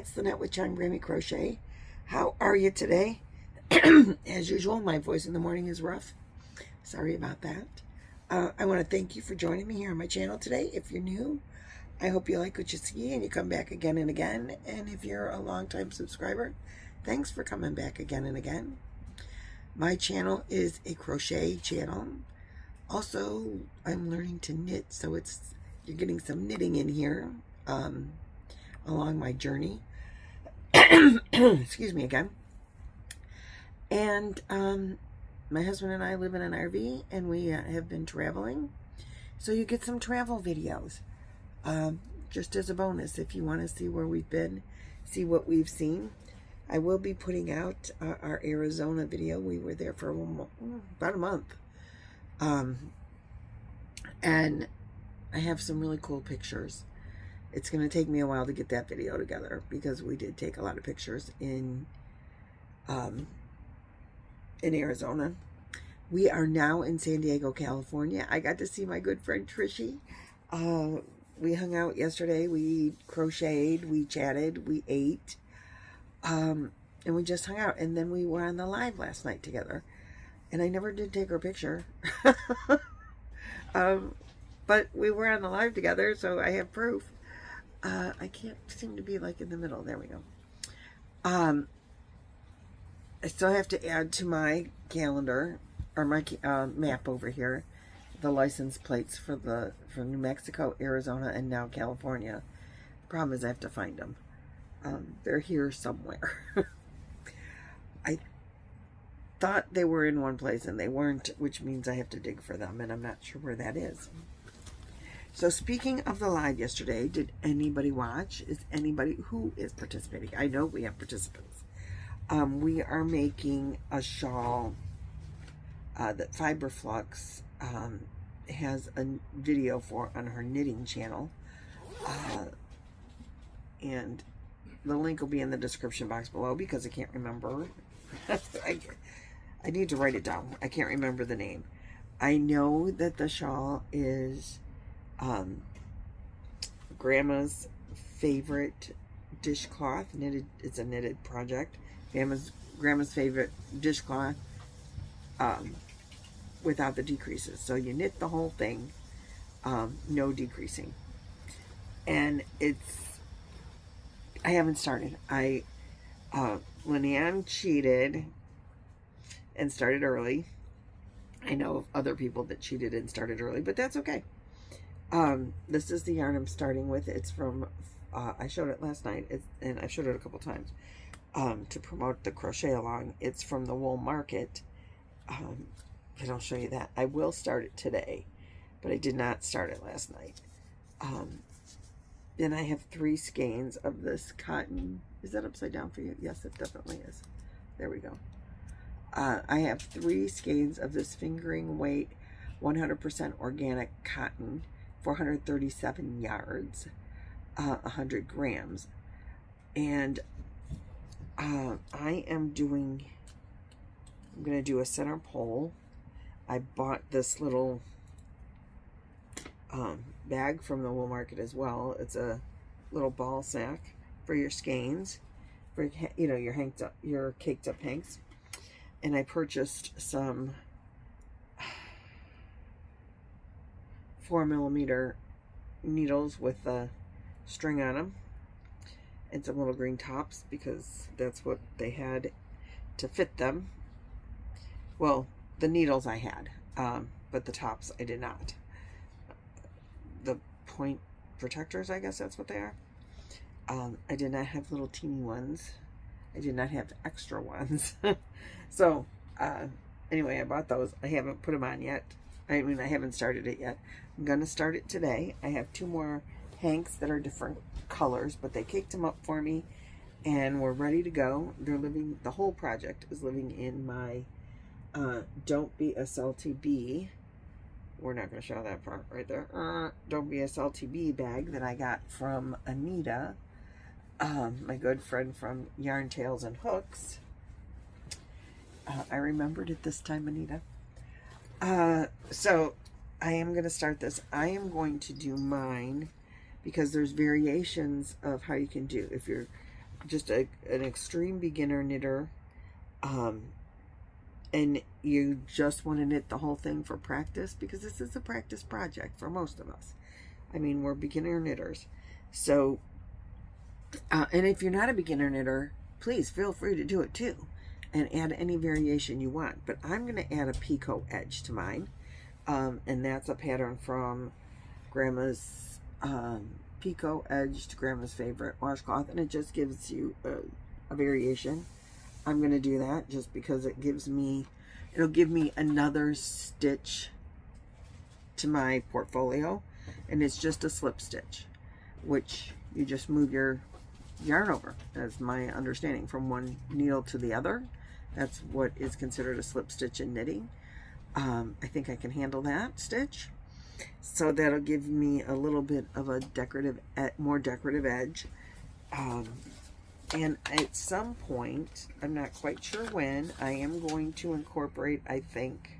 it's Lynette with Charm Grammy Crochet. How are you today? As usual, my voice in the morning is rough. Sorry about that. I want to thank you for joining me here on my channel today. If you're new, I hope you like what you see and you come back again and again. And if you're a longtime subscriber, thanks for coming back again and again. My channel is a crochet channel. Also, I'm learning to knit, so you're getting some knitting in here along my journey. Excuse me again. And my husband and I live in an RV, and we have been traveling, so you get some travel videos just as a bonus if you want to see where we've been, see what we've seen. I will be putting out our Arizona video. We were there for about a month. And I have some really cool pictures. It's going to take me a while to get that video together because we did take a lot of pictures in Arizona. We are now in San Diego, California. I got to see my good friend Trishy. We hung out yesterday. We crocheted, we chatted, we ate, and we just hung out. And then we were on the live last night together. And I never did take her picture. But we were on the live together, so I have proof. I can't seem to be like in the middle. There we go. I still have to add to my calendar, or my map over here, the license plates for New Mexico, Arizona, and now California. Problem is I have to find them. They're here somewhere. I thought they were in one place and they weren't, which means I have to dig for them, and I'm not sure where that is. So speaking of the live yesterday, did anybody watch? Is anybody who is participating? I know we have participants. We are making a shawl that Fiberflux has a video for on her knitting channel, and the link will be in the description box below because I can't remember. I need to write it down. I can't remember the name. I know that the shawl is Grandma's favorite dishcloth. Knitted. It's a knitted project. Grandma's favorite dishcloth without the decreases. So you knit the whole thing, no decreasing. And I haven't started. Lynanne cheated and started early. I know of other people that cheated and started early, but that's okay. This is the yarn I'm starting with. It's from, I showed it last night, and I showed it a couple times to promote the crochet along. It's from the Wool Market, and I'll show you that. I will start it today, but I did not start it last night. Then I have 3 skeins of this cotton. Is that upside down for you? Yes, it definitely is. There we go. I have 3 skeins of this fingering weight 100% organic cotton, 437 yards, 100 grams. And I'm going to do a center pole. I bought this little bag from the Wool Market as well. It's a little ball sack for your skeins, for your caked up hanks. And I purchased some 4mm needles with a string on them and some little green tops because that's what they had to fit them. Well, the needles I had, but the tops I did not. The point protectors, I guess that's what they are. I did not have little teeny ones. I did not have extra ones. So, anyway, I bought those. I haven't put them on yet. I mean, I haven't started it yet. I'm going to start it today. I have 2 more hanks that are different colors, but they caked them up for me, and we're ready to go. The whole project is living in my Don't Be a Salty Bee. We're not going to show that part right there. Don't Be a Salty Bee bag that I got from Anita, my good friend from Yarn Tales and Hooks. I remembered it this time, Anita. So I am going to start this. I am going to do mine because there's variations of how you can do. If you're just an extreme beginner knitter, and you just want to knit the whole thing for practice, because this is a practice project for most of us. I mean, we're beginner knitters. So, and if you're not a beginner knitter, please feel free to do it too, and add any variation you want. But I'm going to add a picot edge to mine, and that's a pattern from Grandma's Picot Edged, Grandma's Favorite washcloth, and it just gives you a variation. I'm going to do that just because it gives me, it'll give me another stitch to my portfolio, and it's just a slip stitch, which you just move your yarn over, as my understanding, from one needle to the other. That's what is considered a slip stitch in knitting. I think I can handle that stitch. So that'll give me a little bit of a decorative, more decorative edge. And at some point, I'm not quite sure when, I am going to incorporate, I think,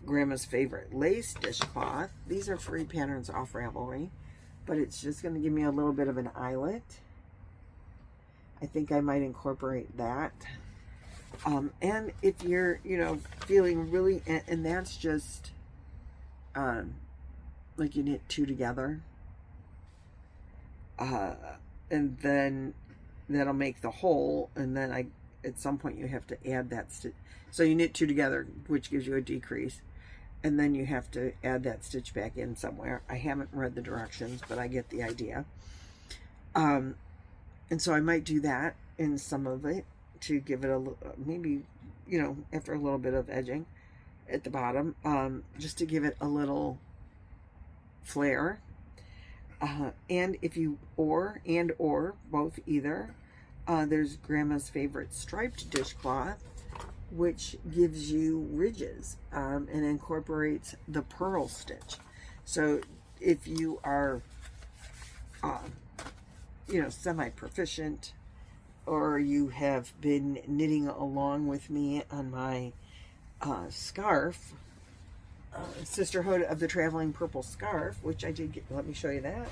Grandma's Favorite lace dishcloth. These are free patterns off Ravelry, but it's just going to give me a little bit of an eyelet. I think I might incorporate that. And if you're, you know, feeling really, and that's just, like you knit two together, and then that'll make the whole, and then at some point you have to add that stitch. So you knit two together, which gives you a decrease, and then you have to add that stitch back in somewhere. I haven't read the directions, but I get the idea. And so I might do that in some of it to give it a little, maybe, you know, after a little bit of edging at the bottom, just to give it a little flair. And if you, or both, either, there's Grandma's Favorite striped dishcloth, which gives you ridges, and incorporates the purl stitch. So if you are, you know, semi-proficient, or you have been knitting along with me on my scarf, Sisterhood of the Traveling Purple Scarf, which I did get, let me show you that.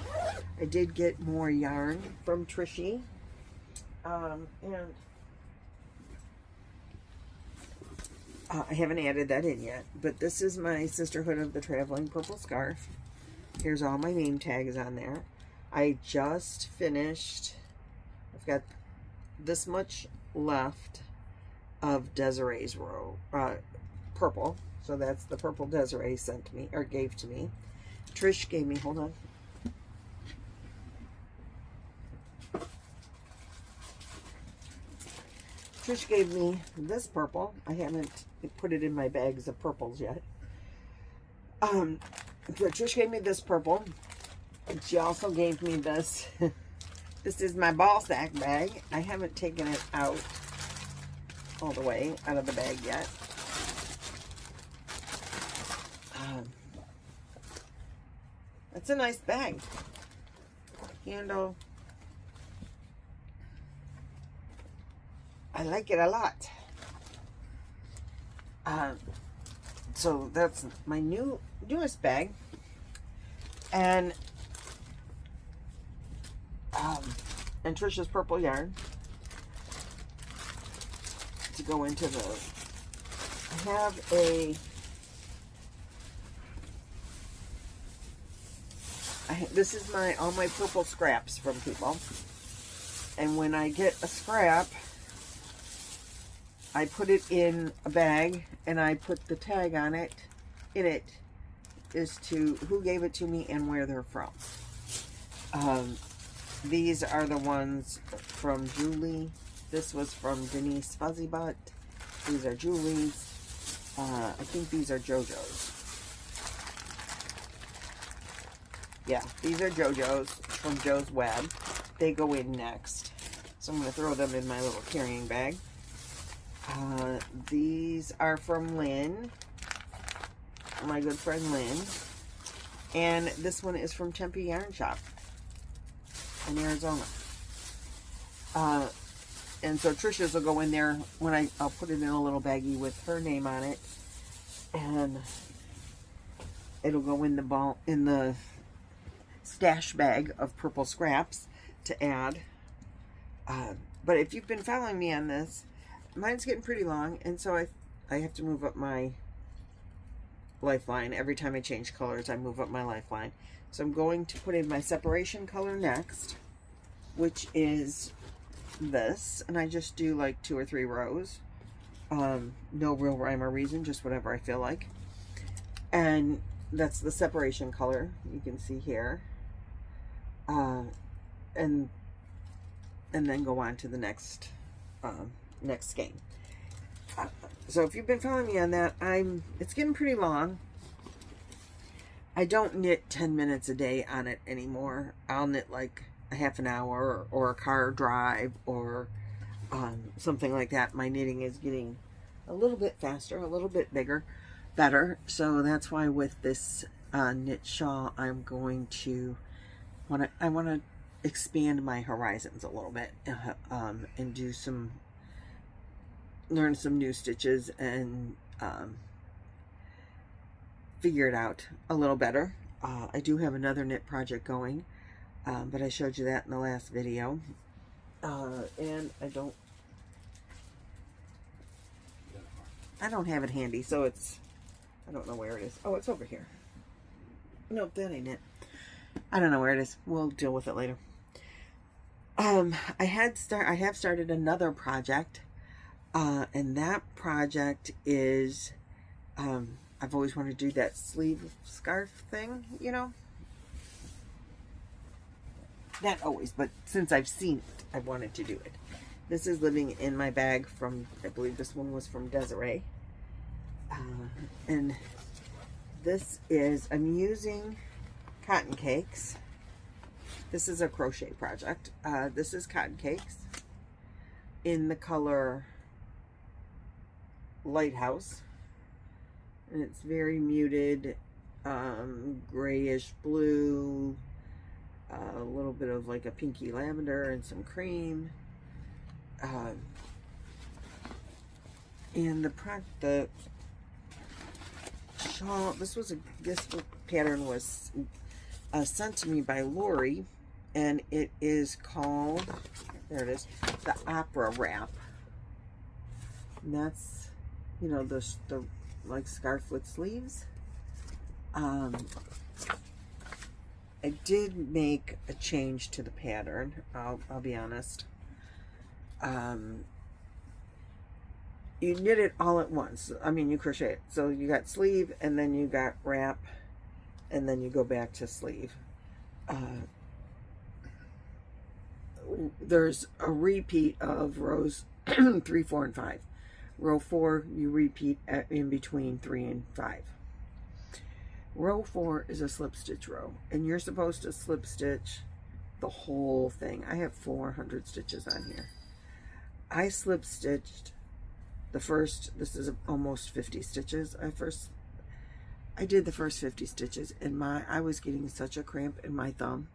I did get more yarn from Trishy, and I haven't added that in yet, but this is my Sisterhood of the Traveling Purple Scarf. Here's all my name tags on there. I just finished, I've got this much left of Desiree's row, purple. So that's the purple Desiree sent me, or gave to me. Trish gave me, hold on. Trish gave me this purple. I haven't put it in my bags of purples yet. But Trish gave me this purple. And she also gave me this. This is my ball sack bag. I haven't taken it out all the way out of the bag yet. It's a nice bag. Handle. I like it a lot. So that's my newest bag. And Trisha's purple yarn to go into the, I have this is all my purple scraps from people, and when I get a scrap, I put it in a bag and I put the tag on it, as to who gave it to me and where they're from. These are the ones from Julie. This was from Denise Fuzzy Butt. These are Julie's. I think these are JoJo's. Yeah, these are JoJo's from Joe's Web. They go in next. So I'm going to throw them in my little carrying bag. These are from Lynn, my good friend Lynn. And this one is from Tempe Yarn Shop in Arizona. And so Trisha's will go in there when I'll put it in a little baggie with her name on it. And it'll go in the stash bag of purple scraps to add. But if you've been following me on this, mine's getting pretty long, and so I have to move up my lifeline. Every time I change colors, I move up my lifeline. So I'm going to put in my separation color next, which is this, and I just do like 2 or 3 rows. No real rhyme or reason, just whatever I feel like. And that's the separation color you can see here. And then go on to the next skein. So if you've been following me on that, it's getting pretty long. I don't knit 10 minutes a day on it anymore. I'll knit like a half an hour or a car drive or something like that. My knitting is getting a little bit faster, a little bit bigger, better. So that's why with this knit shawl, I'm going to I want to expand my horizons a little bit and do learn some new stitches and figure it out a little better. I do have another knit project going, but I showed you that in the last video. And I don't have it handy, so I don't know where it is. Oh, it's over here. Nope, that ain't it. I don't know where it is. We'll deal with it later. I have started another project, and that project is, I've always wanted to do that sleeve scarf thing, you know? Not always, but since I've seen it, I've wanted to do it. This is living in my bag from, I believe this one was from Desiree. And this is, I'm using cotton cakes. This is a crochet project. This is cotton cakes in the color Lighthouse. And it's very muted, grayish blue, a little bit of like a pinky lavender and some cream. And the shawl, this pattern was sent to me by Lori, and it is called, there it is, the Opera Wrap. And that's, you know, the like scarf with sleeves. I did make a change to the pattern, I'll be honest. You knit it all at once. I mean, you crochet it. So you got sleeve, and then you got wrap, and then you go back to sleeve. There's a repeat of rows 3, 4, and 5. Row 4, you repeat in between 3 and 5. Row 4 is a slip stitch row, and you're supposed to slip stitch the whole thing. I have 400 stitches on here. I slip stitched the first, this is almost 50 stitches. I did the first 50 stitches, and I was getting such a cramp in my thumb,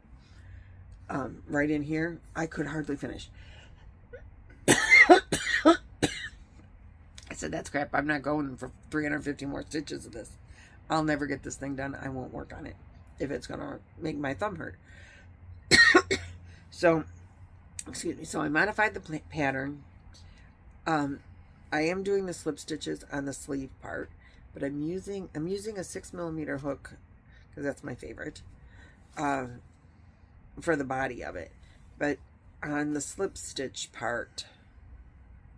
right in here. I could hardly finish. I said, that's crap. I'm not going for 350 more stitches of this. I'll never get this thing done. I won't work on it if it's gonna make my thumb hurt. So, excuse me. So I modified the pattern. I am doing the slip stitches on the sleeve part, but I'm using a 6mm hook because that's my favorite for the body of it. But on the slip stitch part,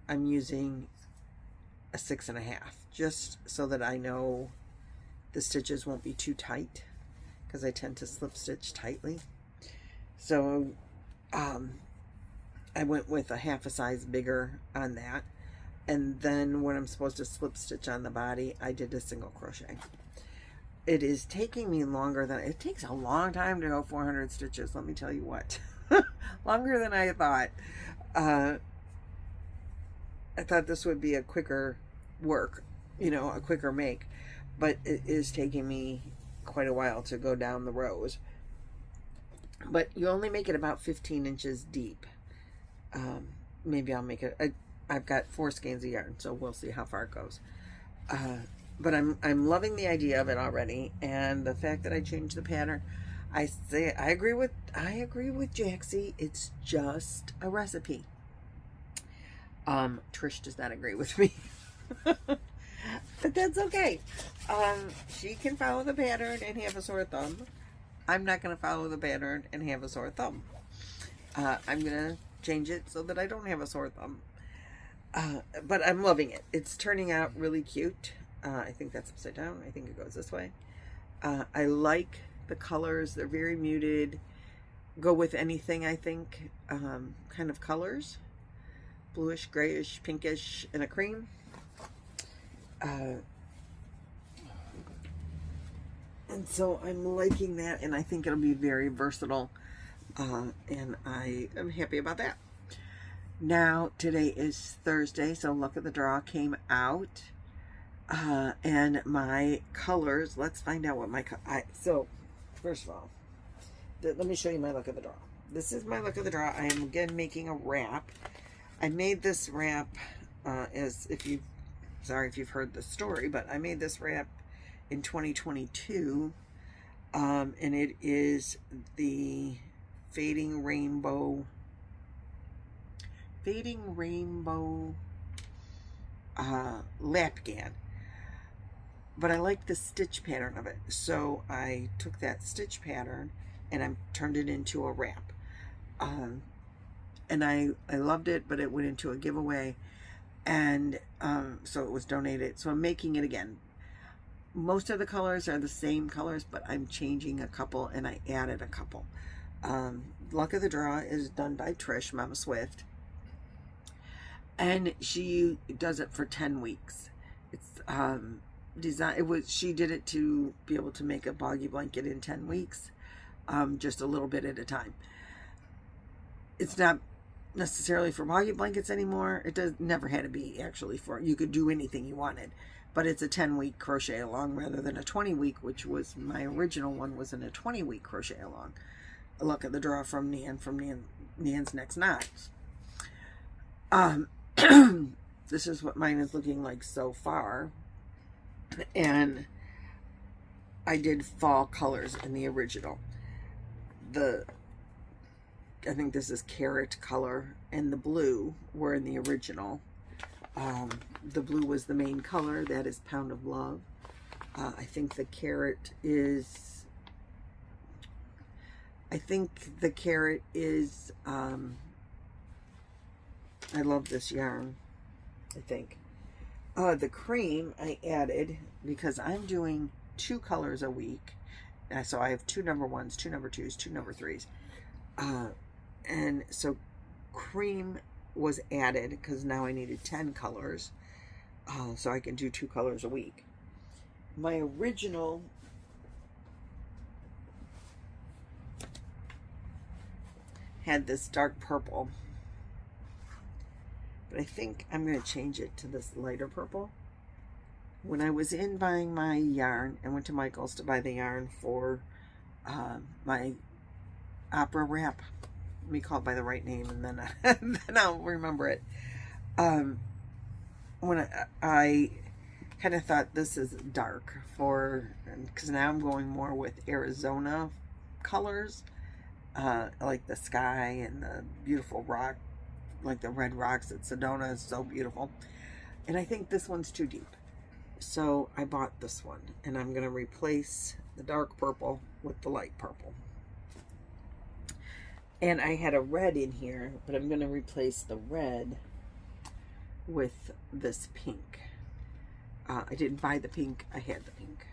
I'm using a 6.5, just so that I know the stitches won't be too tight, because I tend to slip stitch tightly. So I went with a half a size bigger on that. And then when I'm supposed to slip stitch on the body, I did a single crochet. It is taking me longer than, it takes a long time to go 400 stitches, let me tell you what. Longer than I thought. I thought this would be a quicker work, you know, a quicker make. But it is taking me quite a while to go down the rows. But you only make it about 15 inches deep. Maybe I'll make it, I've got 4 skeins of yarn, so we'll see how far it goes. But I'm loving the idea of it already, and the fact that I changed the pattern. I agree with Jaxie. It's just a recipe. Trish does not agree with me. But that's okay. She can follow the pattern and have a sore thumb. I'm not going to follow the pattern and have a sore thumb. I'm going to change it so that I don't have a sore thumb. But I'm loving it. It's turning out really cute. I think that's upside down. I think it goes this way. I like the colors. They're very muted. Go with anything, I think. Kind of colors. Bluish, grayish, pinkish, and a cream. And so I'm liking that, and I think it'll be very versatile. And I am happy about that. Now, today is Thursday, so Luck of the Draw came out. And my colors, let's find out what my, so first of all, let me show you my Luck of the Draw. This is my Luck of the Draw. I am again making a wrap. I made this wrap, sorry if you've heard the story, but I made this wrap in 2022. And it is the Fading Rainbow Lapgan. But I like the stitch pattern of it, so I took that stitch pattern and I turned it into a wrap. And I loved it, but it went into a giveaway, and so it was donated. So I'm making it again. Most of the colors are the same colors, but I'm changing a couple, and I added a couple. Luck of the Draw is done by Trish, Mama Swift, and she does it for 10 weeks. It's she did it to be able to make a boggy blanket in 10 weeks, just a little bit at a time. It's not necessarily for boggy blankets anymore. It never had to be actually for, you could do anything you wanted, but it's a 10-week crochet along rather than a 20-week, which was my original one, was in a 20-week crochet along. A Luck of the Draw from Nan's Next Knots. This is what mine is looking like so far. And I did fall colors in the original. I think this is carrot color, and the blue were in the original. The blue was the main color. That is Pound of Love. I think the carrot is I love this yarn, I think. The cream I added because I'm doing 2 colors a week. So I have 2 number 1s, 2 number 2s, 2 number 3s. And so cream was added because now I needed 10 colors. So I can do 2 colors a week. My original had this dark purple, but I think I'm going to change it to this lighter purple. When I was in buying my yarn, I went to Michael's to buy the yarn for my opera wrap. Let me call it by the right name, and then then I'll remember it. When I kind of thought this is dark because now I'm going more with Arizona colors, like the sky and the beautiful rock, like the red rocks at Sedona is so beautiful. And I think this one's too deep. So I bought this one, and I'm going to replace the dark purple with the light purple. And I had a red in here, but I'm going to replace the red with this pink. I didn't buy the pink, I had the pink.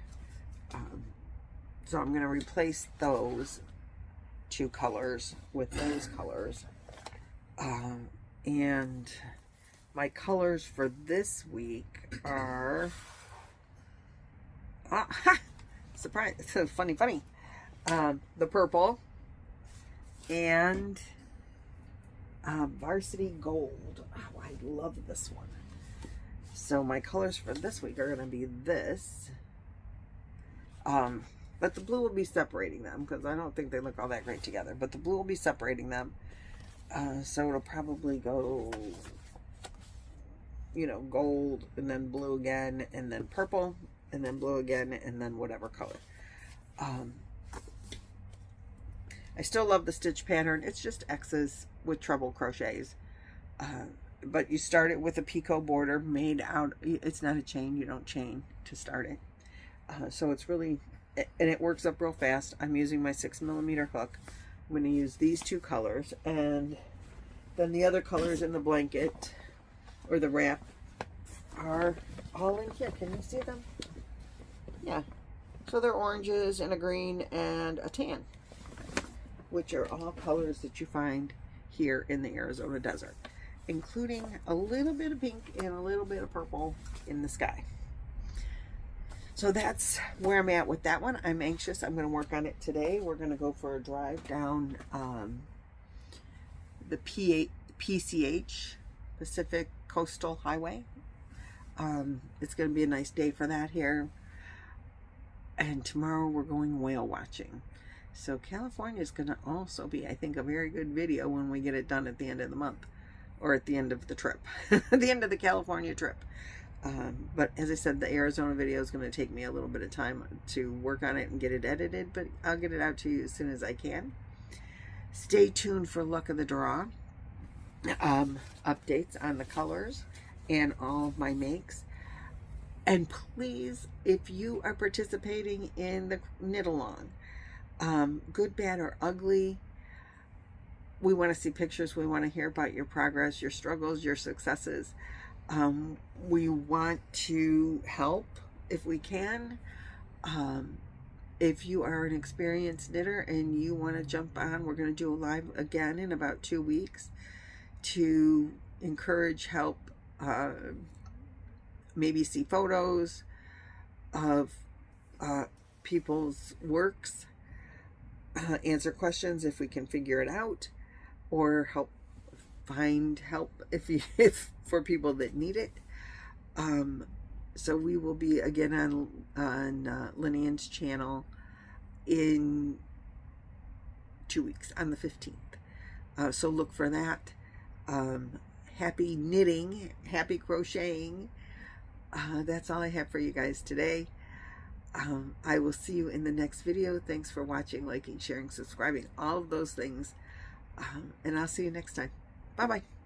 So I'm going to replace those 2 colors with those colors. And my colors for this week are... surprise! So funny. The purple and Varsity Gold. Oh, I love this one. So my colors for this week are going to be this. But the blue will be separating them because I don't think they look all that great together. But the blue will be separating them. So it'll probably go, gold and then blue again and then purple and then blue again and then whatever color. I still love the stitch pattern. It's just X's with treble crochets. But you start it with a picot border made out, it's not a chain, you don't chain to start it. So it's really, and it works up real fast. I'm using my 6mm hook. I'm going to use these two colors, and then the other colors in the blanket or the wrap are all in here. Can you see them? Yeah. So they're oranges and a green and a tan, which are all colors that you find here in the Arizona desert, including a little bit of pink and a little bit of purple in the sky. So that's where I'm at with that one. I'm anxious. I'm going to work on it today. We're going to go for a drive down the PCH, Pacific Coastal Highway. It's going to be a nice day for that here. And tomorrow we're going whale watching. So California is going to also be, I think, a very good video when we get it done at the end of the month. Or at the end of the trip. At the end of the California trip. But as I said, the Arizona video is going to take me a little bit of time to work on it and get it edited. But I'll get it out to you as soon as I can. Stay tuned for Luck of the Draw. Updates on the colors and all of my makes. And please, if you are participating in the knit along, good, bad, or ugly, we want to see pictures. We want to hear about your progress, your struggles, your successes. We want to help if we can. If you are an experienced knitter and you want to jump on, we're going to do a live again in about 2 weeks to encourage, help, maybe see photos of people's works, answer questions if we can figure it out, or help find help if for people that need it. So we will be again on Lynanne's channel in 2 weeks on the 15th. So look for that. Happy knitting, happy crocheting. That's all I have for you guys today. I will see you in the next video. Thanks for watching, liking, sharing, subscribing, all of those things. And I'll see you next time. Bye-bye.